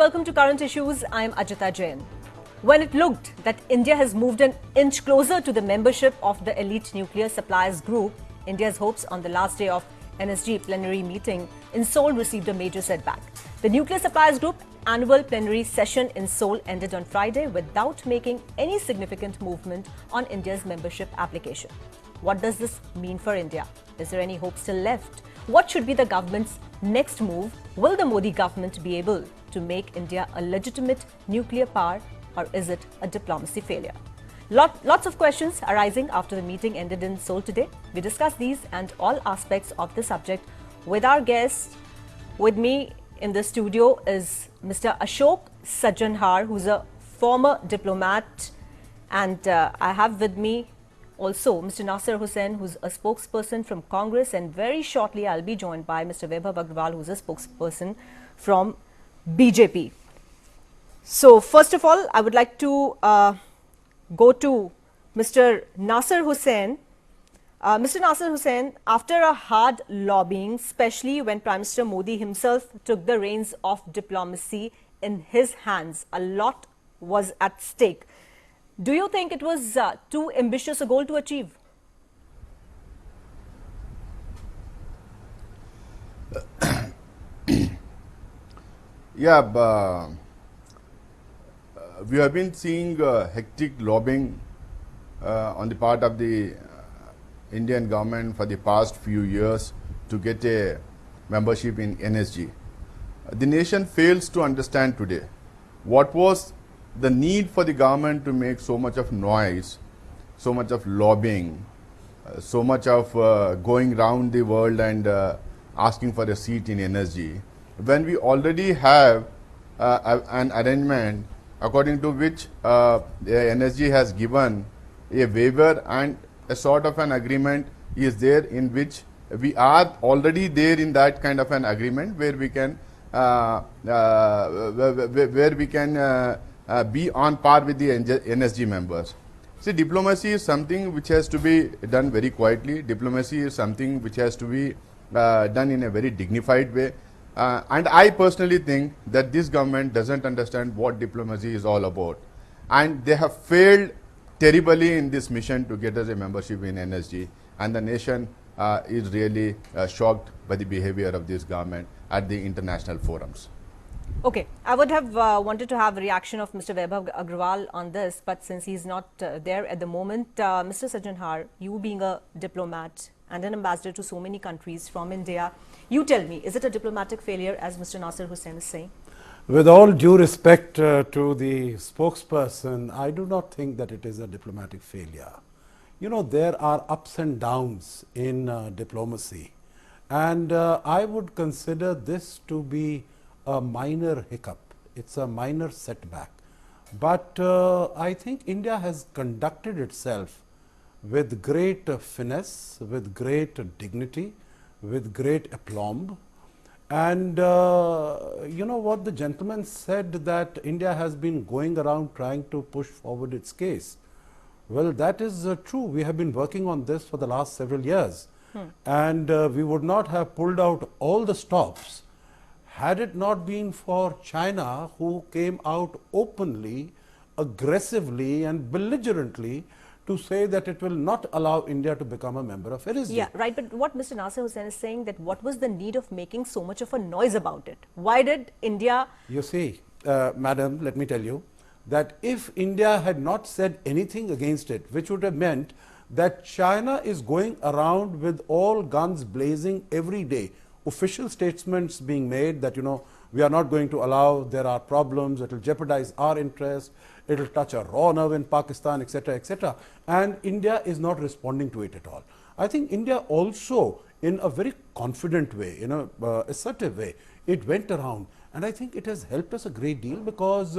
welcome to Current Issues. I am Ajita Jain. When it looked that India has moved an inch closer to the membership of the elite nuclear suppliers group, India's hopes on the last day of NSG plenary meeting in Seoul received a major setback. The nuclear suppliers group annual plenary session in Seoul ended on Friday without making any significant movement on India's membership application. What does this mean for India? Is there any hope still left? What should be the government's next move? Will the Modi government be able to make India a legitimate nuclear power, or is it a diplomacy failure? Lots of questions arising after the meeting ended in Seoul today. We discuss these and all aspects of the subject with our guests. With me in the studio is Mr. Ashok Sajjanhar, who's a former diplomat, and I have with me also Mr. Nasir Hussain, who's a spokesperson from Congress, and very shortly I'll be joined by Mr. Vaibhav Agrawal, who's a spokesperson from BJP. So first of all, I would like to go to Mr. Nasir Hussain. Mr. Nasir Hussain, after a hard lobbying, especially when Prime Minister Modi himself took the reins of diplomacy in his hands, a lot was at stake. Do you think it was too ambitious a goal to achieve? Yeah, we have been seeing hectic lobbying on the part of the Indian government for the past few years to get a membership in NSG. The nation fails to understand today what was the need for the government to make so much of noise, so much of lobbying, so much of going around the world and asking for a seat in NSG, when we already have an arrangement according to which the NSG has given a waiver and a sort of an agreement is there, in which we are already there in that kind of an agreement where we can be on par with the NSG members. See, diplomacy is something which has to be done very quietly. Diplomacy is something which has to be done in a very dignified way. And I personally think that this government doesn't understand what diplomacy is all about. And they have failed terribly in this mission to get us a membership in NSG. And the nation is really shocked by the behavior of this government at the international forums. Okay, I would have wanted to have a reaction of Mr. Vaibhav Agrawal on this, but since he's not there at the moment, Mr. Sajjanhar, you being a diplomat and an ambassador to so many countries from India, you tell me, is it a diplomatic failure, as Mr. Nasir Hussain is saying? With all due respect to the spokesperson, I do not think that it is a diplomatic failure. You know, there are ups and downs in diplomacy, and I would consider this to be a minor hiccup. It's a minor setback. But I think India has conducted itself with great finesse, with great dignity, with great aplomb. And you know what the gentleman said, that India has been going around trying to push forward its case. Well, that is true. We have been working on this for the last several years. And we would not have pulled out all the stops had it not been for China, who came out openly, aggressively and belligerently to say that it will not allow India to become a member of NSG. Yeah, right. But what Mr. Nasir Hussain is saying, that what was the need of making so much of a noise about it? Why did India... You see, madam, let me tell you that if India had not said anything against it, which would have meant that China is going around with all guns blazing every day, official statements being made that, you know, we are not going to allow, there are problems, it will jeopardize our interest, it will touch a raw nerve in Pakistan, etc., etc. And India is not responding to it at all. I think India also, in a very confident way, in a assertive way, it went around. And I think it has helped us a great deal, because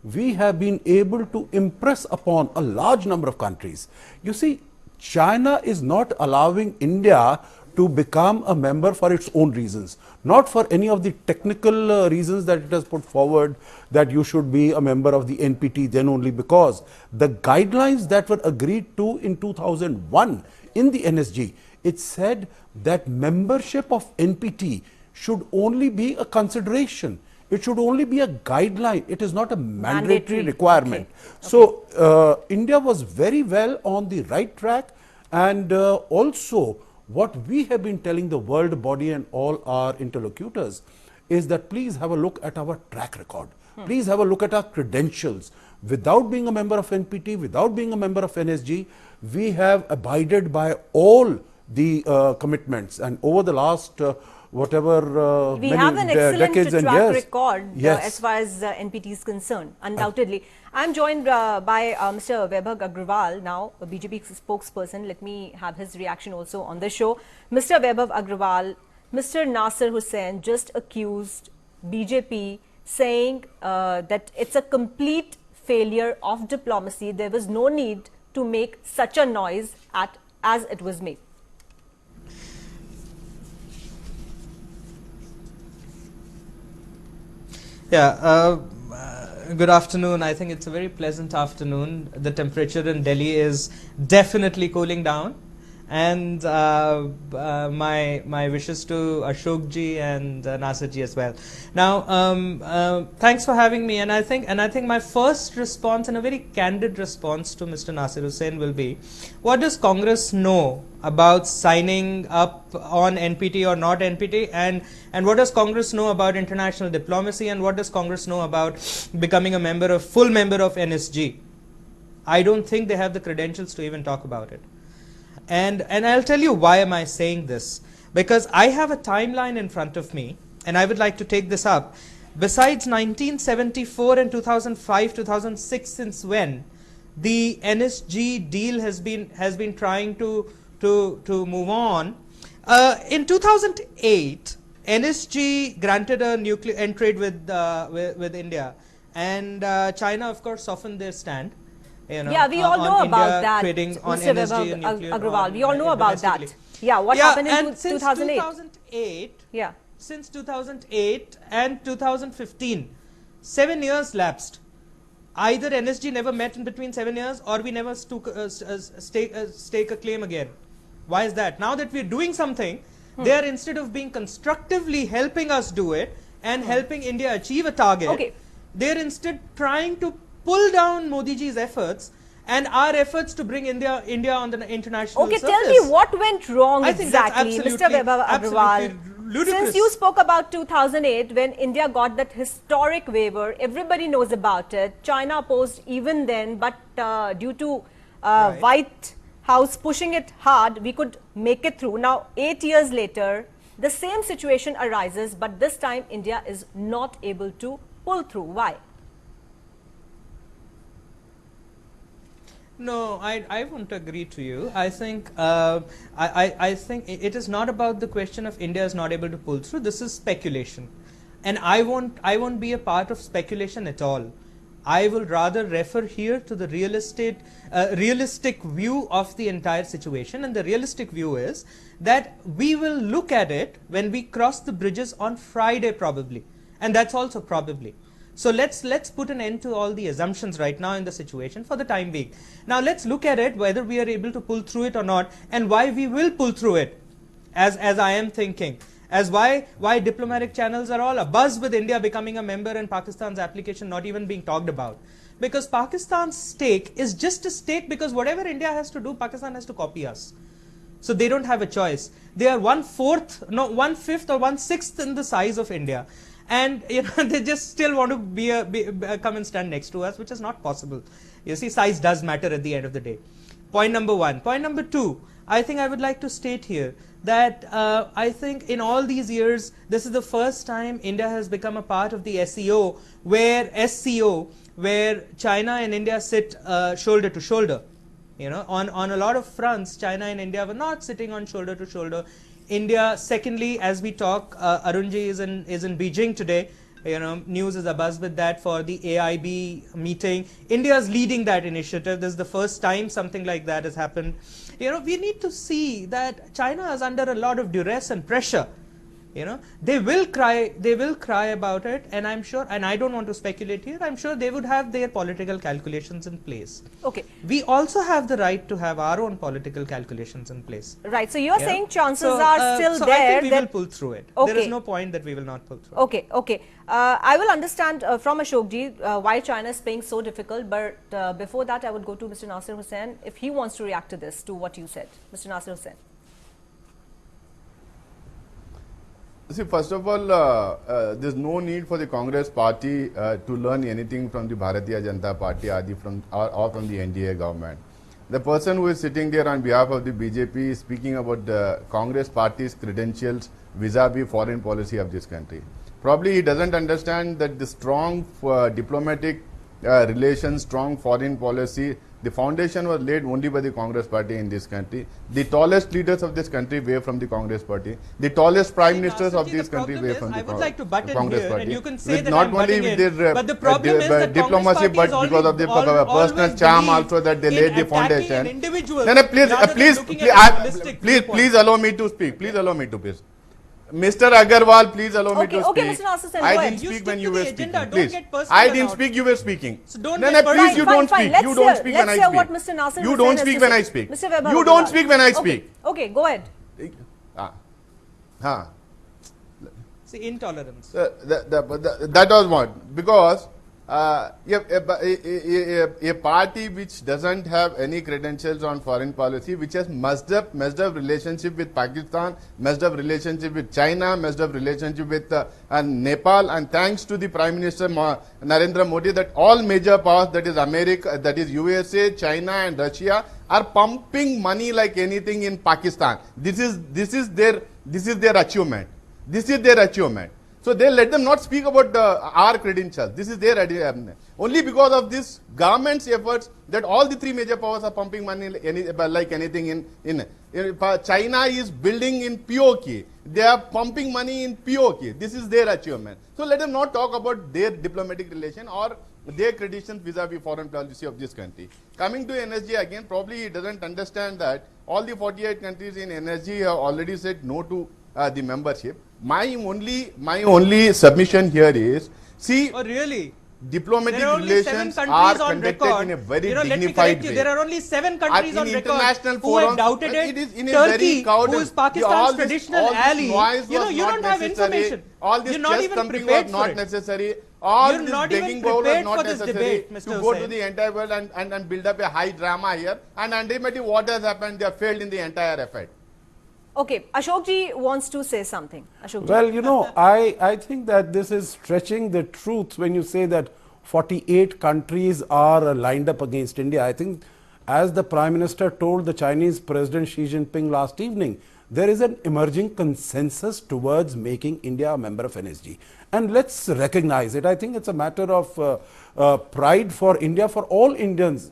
we have been able to impress upon a large number of countries. You see, China is not allowing India to become a member for its own reasons, not for any of the technical reasons that it has put forward, that you should be a member of the NPT then only, because the guidelines that were agreed to in 2001 in the NSG, it said that membership of NPT should only be a consideration. It should only be a guideline. It is not a mandatory Mandatory. requirement. Okay. So India was very well on the right track, and also what we have been telling the world body and all our interlocutors is that please have a look at our track record. Please have a look at our credentials. Without being a member of NPT, without being a member of NSG, we have abided by all the commitments, and over the last whatever We many have an excellent decades and track years. record Yes. as far as NPT is concerned, undoubtedly. I'm joined by Mr. Vaibhav Agrawal, now a BJP spokesperson. Let me have his reaction also on the show. Mr. Vaibhav Agrawal, Mr. Nasir Hussain just accused BJP, saying that it's a complete failure of diplomacy. There was no need to make such a noise as it was made. Yeah, good afternoon. I think it's a very pleasant afternoon. The temperature in Delhi is definitely cooling down. And my wishes to Ashok ji and Nasir ji as well. Now, thanks for having me. And I think my first response, and a very candid response to Mr. Nasir Hussain, will be: what does Congress know about signing up on NPT or not NPT, and what does Congress know about international diplomacy, and what does Congress know about becoming a full member of NSG? I don't think they have the credentials to even talk about it. And I'll tell you why am I saying this. Because I have a timeline in front of me, and I would like to take this up. Besides 1974 and 2005, 2006, since when the NSG deal has been trying to move on. In 2008, NSG granted a nuclear trade with India, and China, of course, softened their stand. You know, yeah, we all know about that, Mr. Agrawal. We all know about that. Yeah, what happened in 2008? 2008, yeah. Since 2008 and 2015, 7 years lapsed. Either NSG never met in between 7 years, or we never stake a claim again. Why is that? Now that we're doing something, they are, instead of being constructively helping us do it and helping India achieve a target, they're instead trying to pull down Modi ji's efforts and our efforts to bring India on the international surface. Tell me what went wrong exactly, Mr. Vaibhav Agrawal. Since you spoke about 2008, when India got that historic waiver, everybody knows about it. China opposed even then, but due to White House pushing it hard, we could make it through. Now, 8 years later, the same situation arises, but this time India is not able to pull through. Why? No, I won't agree to you. I think I think it is not about the question of India is not able to pull through. This is speculation, and I won't be a part of speculation at all. I will rather refer here to the realistic view of the entire situation, and the realistic view is that we will look at it when we cross the bridges on Friday probably, and that's also probably. So let's put an end to all the assumptions right now in the situation for the time being. Now let's look at it, whether we are able to pull through it or not, and why we will pull through it, as I am thinking, as why diplomatic channels are all abuzz with India becoming a member and Pakistan's application not even being talked about. Because Pakistan's stake is just a stake, because whatever India has to do, Pakistan has to copy us. So they don't have a choice. They are 1/4, no, 1/5 or 1/6 in the size of India. And they just still want to come and stand next to us, which is not possible. You see, size does matter at the end of the day. Point number one. Point number two, I think I would like to state here that I think in all these years, this is the first time India has become a part of the SCO, where China and India sit shoulder to shoulder. On a lot of fronts, China and India were not sitting on shoulder to shoulder. India, secondly, as we talk, Arunji is in Beijing today. News is abuzz with that for the AIB meeting. India is leading that initiative. This is the first time something like that has happened. We need to see that China is under a lot of duress and pressure. They will cry about it, and I'm sure, and I don't want to speculate here, I'm sure they would have their political calculations in place. Okay. We also have the right to have our own political calculations in place. Right. So you're saying chances So, are still so there I think we will pull through it. There is Okay. no point that we will not pull through. Okay, okay. I will understand from Ashokji why China is playing so difficult, but before that I would go to Mr. Nasir Hussain if he wants to react to this, to what you said. Mr. Nasir Hussain. See, first of all, there's no need for the Congress party to learn anything from the Bharatiya Janata Party or from the NDA government. The person who is sitting there on behalf of the BJP is speaking about the Congress party's credentials vis-a-vis foreign policy of this country. Probably he doesn't understand that the strong diplomatic relations, strong foreign policy, the foundation was laid only by the Congress party in this country. The tallest leaders of this country were from the Congress party. The tallest prime ministers of this country were from the Congress party. I would like to butt in here, and you can say with that not I'm only butting with in, their but the problem is that diplomacy, but because of the personal charm also that they laid the foundation. Please allow me to speak. Please allow me to speak. Mr. Agarwal, please allow me to speak. Okay, Mr. Nasir Hussain, I go didn't ahead. speak when you were speaking. Please. Please. I didn't speak, you were speaking. So don't No, get please, personal. you don't Fine, speak. You don't speak when I let's hear what speak. Mr. Nasir You Hussain don't has speak to when say. I speak. Mr. Vaibhav You don't Agarwal. speak when I Okay. speak. Okay, go ahead. See, intolerance. That was what? Because a party which doesn't have any credentials on foreign policy, which has messed up relationship with Pakistan, messed up relationship with China, messed up relationship with Nepal, and thanks to the Prime Minister Narendra Modi, that all major powers, that is America, that is USA, China and Russia, are pumping money like anything in Pakistan. This is their achievement. This is their achievement. So they let them not speak about our credentials. This is their only because of this government's efforts that all the three major powers are pumping money like anything in China is building in POK. They are pumping money in POK. This is their achievement. So let them not talk about their diplomatic relation or their credentials vis-a-vis foreign policy of this country. Coming to NSG again, probably he doesn't understand that all the 48 countries in NSG have already said no to the membership. My only submission here is, see, Oh, really? diplomatic There are only 7 relations countries are on conducted record. in a very Let me dignified correct you. way. There are only 7 countries on in record international who have forums, doubted it it. is in a Turkey, very crowded, who is Pakistan's all this traditional ally. noise was You not don't have necessary. information. All this You're not chess even thumping prepared was for not it. necessary. All You're this not even begging bowl was prepared not for this necessary debate, Mr. to go to Hussain. the entire world and build up a high drama here. And ultimately what has happened, they have failed in the entire effort. Okay, Ashokji wants to say something. Ashokji. Well, you know, I think that this is stretching the truth when you say that 48 countries are lined up against India. I think, as the Prime Minister told the Chinese President Xi Jinping last evening, there is an emerging consensus towards making India a member of NSG. And let's recognize it. I think it's a matter of pride for India, for all Indians,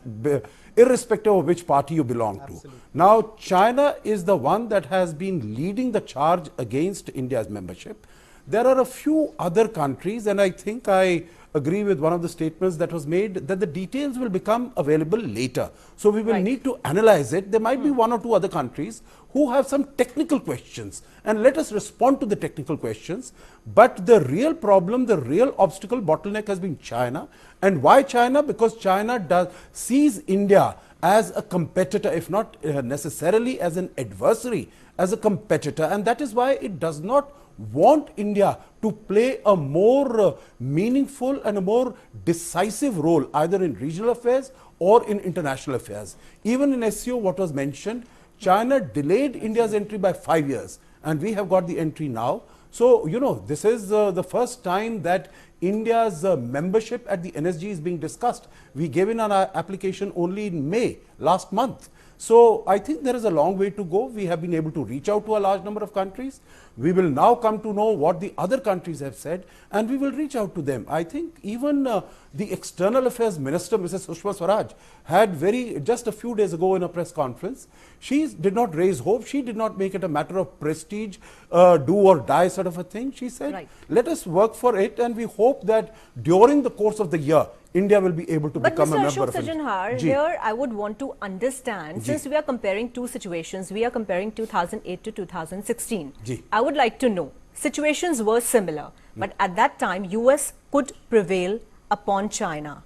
irrespective of which party you belong to. Now, China is the one that has been leading the charge against India's membership. There are a few other countries, and I think I agree with one of the statements that was made, that the details will become available later. So we will need to analyze it. There might be 1 or 2 other countries who have some technical questions, and let us respond to the technical questions. But the real problem, the real obstacle, bottleneck has been China. And why China? Because China sees India as a competitor, if not necessarily as an adversary, as a competitor. And that is why it does not want India to play a more meaningful and a more decisive role either in regional affairs or in international affairs. Even in SCO, what was mentioned, China delayed India's entry by 5 years, and we have got the entry now. So, you know, this is the first time that India's membership at the NSG is being discussed. We gave in our application only in May last month. So I think there is a long way to go. We have been able to reach out to a large number of countries. We will now come to know what the other countries have said, and we will reach out to them. I think even the External Affairs Minister, Mrs. Sushma Swaraj, had just a few days ago in a press conference, she did not raise hope. She did not make it a matter of prestige, do or die sort of a thing. She said, let us work for it, and we hope hope that during the course of the year, India will be able to But become a Mr. member Ashok of it. Sajanhar, here I would want to understand, since we are comparing two situations, we are comparing 2008 to 2016. Ji. I would like to know, situations were similar, but at that time, US could prevail upon China.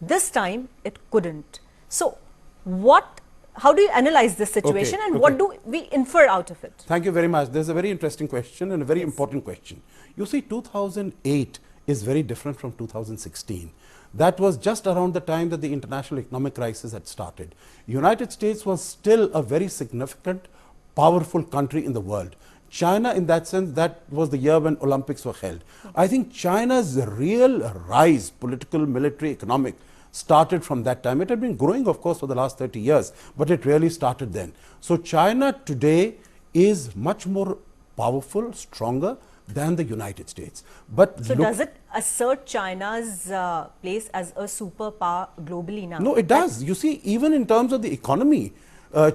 This time, it couldn't. So, how do you analyze this situation and what do we infer out of it? Thank you very much. There's a very interesting question and a very important question. You see, 2008 is very different from 2016. That was just around the time that the international economic crisis had started. United States was still a very significant, powerful country in the world. China, in that sense, that was the year when Olympics were held. I think China's real rise, political, military, economic, started from that time. It had been growing, of course, for the last 30 years, but it really started then. So China today is much more powerful, stronger than the United States. But so does it assert China's place as a superpower globally now? No, it does. You see, even in terms of the economy,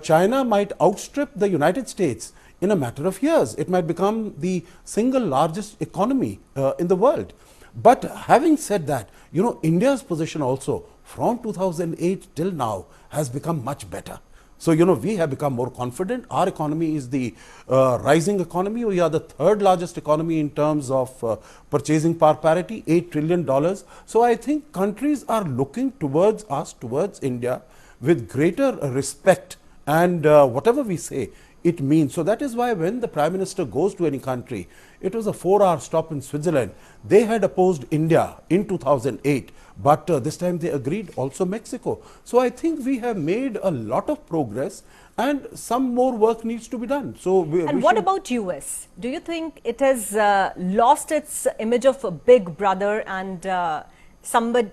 China might outstrip the United States in a matter of years. It might become the single largest economy in the world. But having said that, you know, India's position also from 2008 till now has become much better. So, you know, we have become more confident. Our economy is the rising economy. We are the third largest economy in terms of purchasing power parity, $8 trillion. So I think countries are looking towards us, towards India, with greater respect, and whatever we say, it means. So that is why when the Prime Minister goes to any country, it was a 4-hour stop in Switzerland. They had opposed India in 2008, but this time they agreed, also Mexico. So I think we have made a lot of progress and some more work needs to be done. So and what about US? Do you think it has lost its image of a big brother and somebody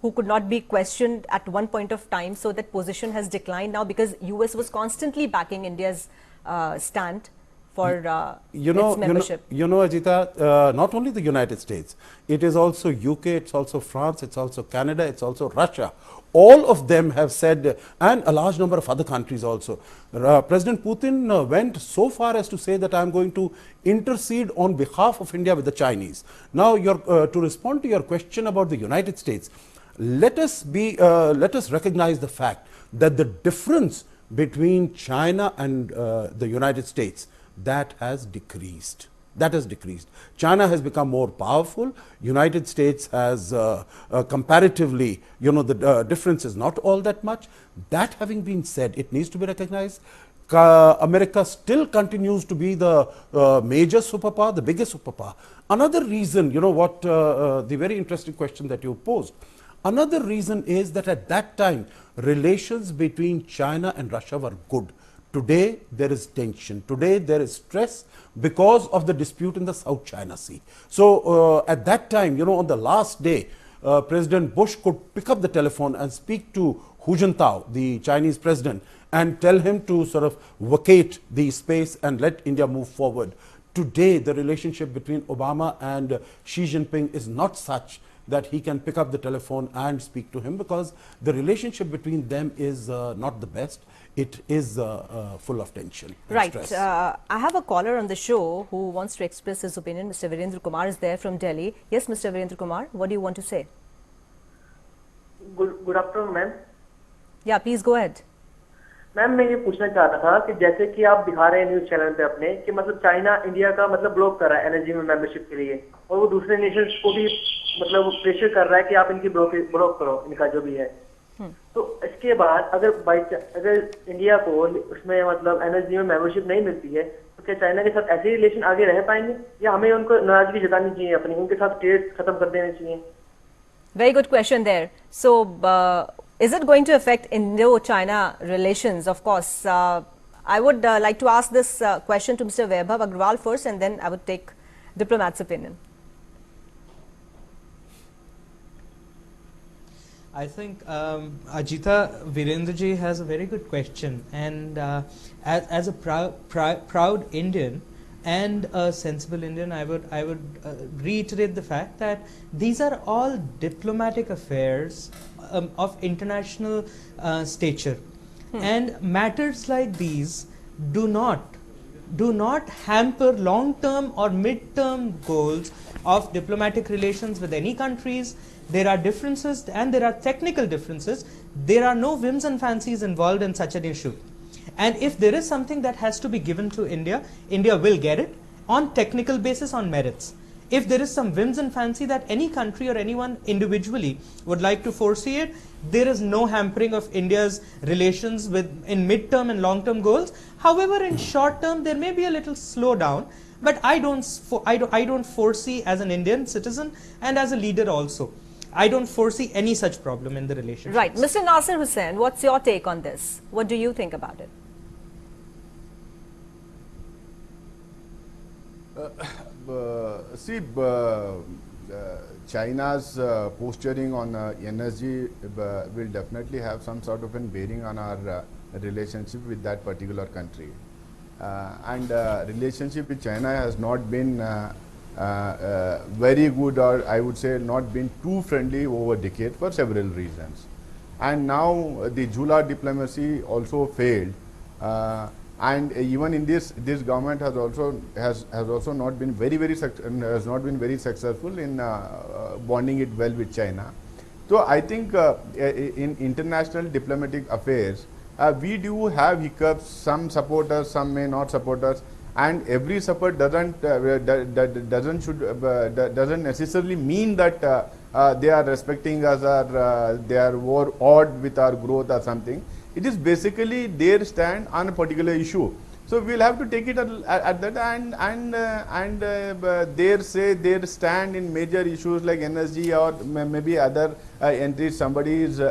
who could not be questioned at one point of time, so that position has declined now because US was constantly backing India's stand for its membership? You know, Ajita, not only the United States, it is also UK, it's also France, it's also Canada, it's also Russia. All of them have said, and a large number of other countries also. President Putin went so far as to say that I'm going to intercede on behalf of India with the Chinese. Now, to respond to your question about the United States, let us recognize the fact that the difference between China and the United States, that has decreased. That has decreased. China has become more powerful. United States has comparatively, you know, the difference is not all that much. That having been said, it needs to be recognized. America still continues to be the major superpower, the biggest superpower. Another reason, you know what, the very interesting question that you posed, another reason is that at that time, relations between China and Russia were good. Today, there is tension. Today, there is stress because of the dispute in the South China Sea. So, at that time, you know, on the last day, President Bush could pick up the telephone and speak to Hu Jintao, the Chinese president, and tell him to sort of vacate the space and let India move forward. Today, the relationship between Obama and Xi Jinping is not such that he can pick up the telephone and speak to him, because the relationship between them is not the best. It is full of tension and right. stress. I have a caller on the show who wants to express his opinion. Mr. Virendra Kumar is there from Delhi. Yes, Mr. Virendra Kumar, what do you want to say? Good afternoon, ma'am. Yeah, please go ahead. Ma'am मैं ये पूछना चाहता था कि जैसे कि आप दिखा रहे हैं न्यूज चैनल पे अपने कि मतलब चाइना इंडिया का मतलब ब्लॉक कर रहा है एनएसजी में मेंबरशिप के लिए, और वो दूसरे नेशंस को भी मतलब प्रेशर कर रहा है कि आप इनकी ब्लॉक करो, इनका जो भी है। तो इसके बाद अगर इंडिया को उसमें मतलब एनएसजी में मेंबरशिप नहीं मिलती है, तो क्या चाइना के साथ ऐसे रिलेशन आगे रह पाएंगे, या हमें उनको नाराजगी जतानी चाहिए अपनी, उनके साथ ट्रेड खत्म कर देने चाहिए? Very good question there. So, is it going to affect Indo-China relations? Of course, I would like to ask this question to Mr. Vaibhav Agrawal first, and then I would take diplomat's opinion. I think Ajita Virendraji has a very good question, and as a proud Indian and a sensible Indian, I would reiterate the fact that these are all diplomatic affairs of international stature, and matters like these do not do not hamper long-term or mid-term goals of diplomatic relations with any countries. There are differences and there are technical differences. There are no whims and fancies involved in such an issue. And if there is something that has to be given to India, India will get it on technical basis, on merits. If there is some whims and fancy that any country or anyone individually would like to foresee it, there is no hampering of India's relations in mid-term and long-term goals. However, in short term, there may be a little slowdown, but I don't foresee, as an Indian citizen and as a leader also, I don't foresee any such problem in the relationship. Right. Mr. Nasir Hussain, what's your take on this? What do you think about it? China's posturing on NSG will definitely have some sort of a bearing on our relationship with that particular country. And relationship with China has not been very good, or I would say not been too friendly over decades for several reasons. And now the Jula diplomacy also failed. And even in this government has also not been very successful in bonding it well with China. So I think in international diplomatic affairs, we do have hiccups. Some support us, some may not support us, and every support doesn't necessarily mean that they are respecting us or they are more odd with our growth or something. It is basically their stand on a particular issue. So we'll have to take it at that, and their stand in major issues like NSG or maybe other entries. Somebody is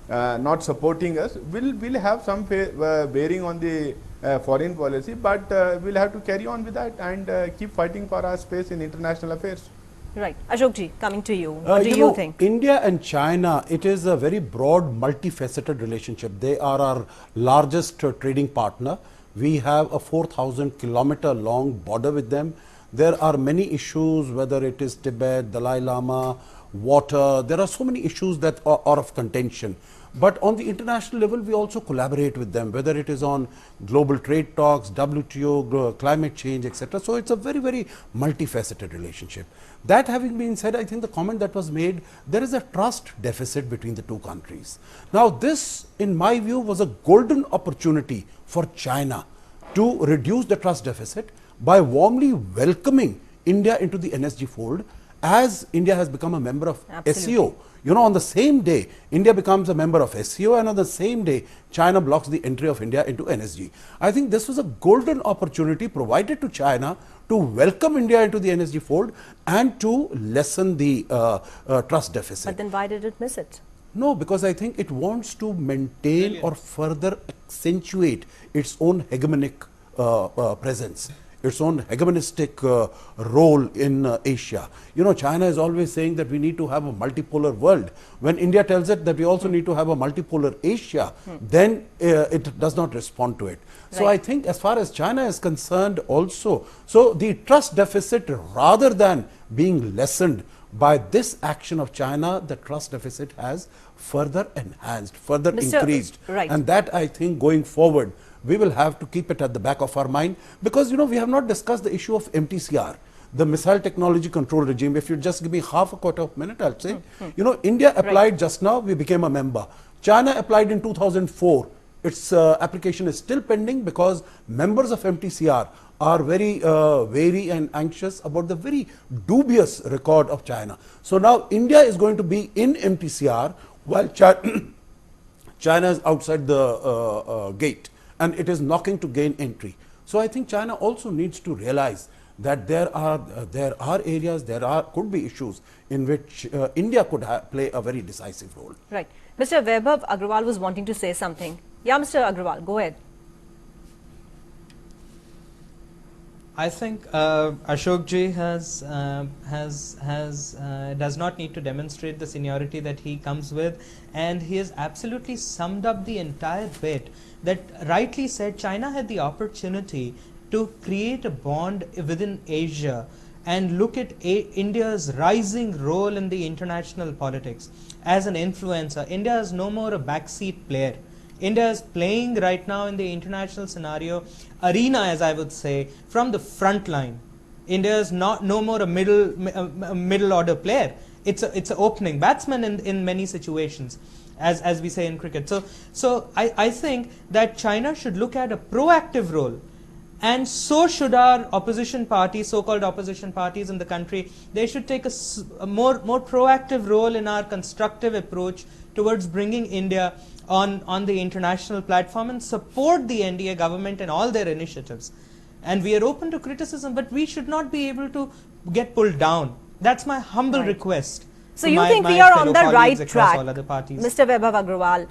not supporting us. Will have some bearing on the foreign policy, but we'll have to carry on with that and keep fighting for our space in international affairs. Right. Ashok ji, coming to you. What do you think? India and China, it is a very broad, multifaceted relationship. They are our largest trading partner. We have a 4,000-kilometer long border with them. There are many issues, whether it is Tibet, Dalai Lama, water. There are so many issues that are of contention. But on the international level, we also collaborate with them, whether it is on global trade talks, WTO, climate change, etc. So it's a very, very multifaceted relationship. That having been said, I think the comment that was made, there is a trust deficit between the two countries. Now this, in my view, was a golden opportunity for China to reduce the trust deficit by warmly welcoming India into the NSG fold, as India has become a member of SCO. You know, on the same day, India becomes a member of SCO, and on the same day, China blocks the entry of India into NSG. I think this was a golden opportunity provided to China to welcome India into the NSG fold and to lessen the trust deficit. But then why did it miss it? No, because I think it wants to maintain or further accentuate its own hegemonic presence, its own hegemonistic role in Asia. You know, China is always saying that we need to have a multipolar world. When India tells it that we also need to have a multipolar Asia, then it does not respond to it. So I think as far as China is concerned also, so the trust deficit, rather than being lessened by this action of China, the trust deficit has further enhanced, further increased. And that, I think, going forward, we will have to keep it at the back of our mind, because, you know, we have not discussed the issue of MTCR, the Missile Technology Control Regime. If you just give me half a quarter of a minute, I'll say, you know, India applied just now, we became a member. China applied in 2004. Its application is still pending because members of MTCR are very wary and anxious about the very dubious record of China. So now India is going to be in MTCR while China is outside the gate, and it is knocking to gain entry. So I think China also needs to realize that there are areas, could be issues in which India could play a very decisive role. Right. Mr. Vaibhav Agrawal was wanting to say something. Yeah, Mr. Agrawal, go ahead. I think Ashok ji does not need to demonstrate the seniority that he comes with, and he has absolutely summed up the entire bit. That rightly said, China had the opportunity to create a bond within Asia and look at India's rising role in the international politics as an influencer. India is no more a backseat player. India is playing right now in the international scenario arena, as I would say, from the front line. India is no more a middle order player. It's an opening batsman in many situations, as we say in cricket. So I think that China should look at a proactive role, and so should our opposition parties, so-called opposition parties in the country. They should take a more proactive role in our constructive approach towards bringing India on the international platform and support the NDA government and all their initiatives. And we are open to criticism, but we should not be able to get pulled down. That's my humble request. So you think we are on the right track, all other parties. Mr. Vaibhav Agrawal?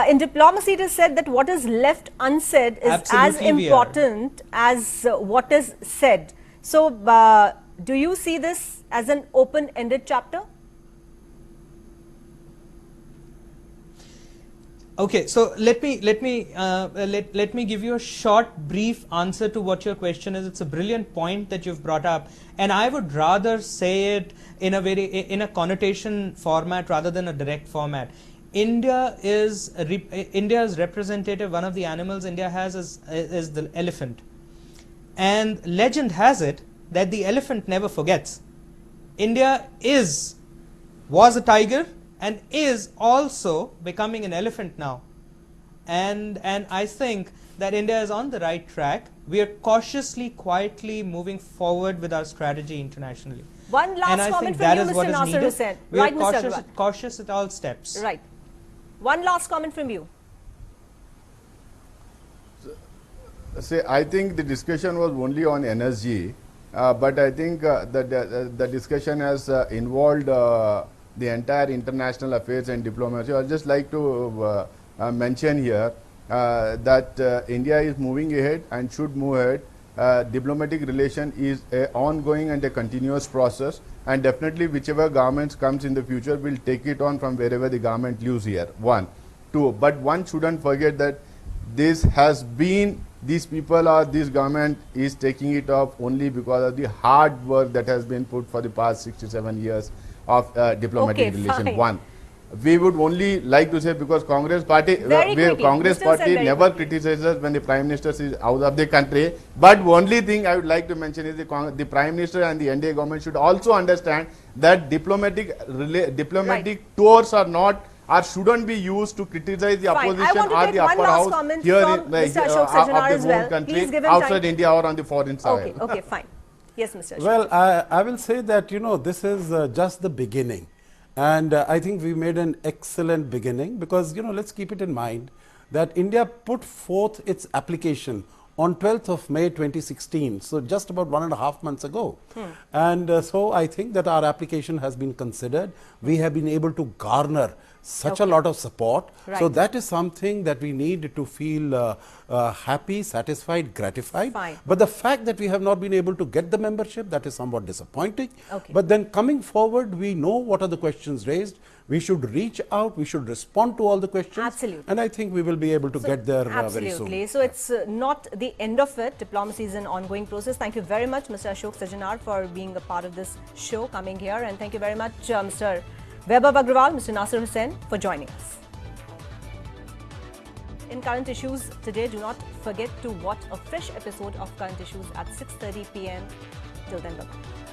In diplomacy, it is said that what is left unsaid is Absolutely as important as what is said. So do you see this as an open-ended chapter? Okay, so let me give you a short, brief answer to what your question is. It's a brilliant point that you've brought up, and I would rather say it in a connotation format rather than a direct format. India's representative, one of the animals India has is the elephant, and legend has it that the elephant never forgets. India was a tiger and is also becoming an elephant now, and I think that India is on the right track. We are cautiously, quietly moving forward with our strategy internationally. One last comment from you, Mr. Nasser Hussain. We Right, are Mr. Agrawal. cautious at all steps. Right. One last comment from you. See, I think the discussion was only on NSG, but I think the discussion has involved the entire international affairs and diplomacy. I would just like to mention here that India is moving ahead and should move ahead. Diplomatic relation is an ongoing and a continuous process, and definitely whichever government comes in the future will take it on from wherever the government leaves here. One. Two, but one shouldn't forget that this has been, these people or this government is taking it off only because of the hard work that has been put for the past 67 years of diplomatic relation. Fine. One, we would only like to say, because Congress party never criticizes when the Prime Minister is out of the country. But only thing I would like to mention is the Prime Minister and the NDA government should also understand that diplomatic tours are not, or shouldn't be used to criticize the opposition or the upper house here in the home country, outside India or on the foreign side. Okay, fine. Yes, Mr. Ashok. Well, I will say that, you know, this is just the beginning. And I think we made an excellent beginning because, you know, let's keep it in mind that India put forth its application on 12th of May 2016, so just about 1.5 months ago. And so I think that our application has been considered. We have been able to garner such a lot of support. Right. So that is something that we need to feel happy, satisfied, gratified. Fine. But the fact that we have not been able to get the membership, that is somewhat disappointing. Okay. But then coming forward, we know what are the questions raised. We should reach out, we should respond to all the questions. Absolutely. And I think we will be able to get there very soon. Absolutely. So it's not the end of it. Diplomacy is an ongoing process. Thank you very much, Mr. Ashok Sajanar, for being a part of this show, coming here. And thank you very much, Mr. Vaibhav Agrawal, Mr. Nasser Hussain, for joining us. In Current Issues today, do not forget to watch a fresh episode of Current Issues at 6:30 p.m. Till then, bye-bye.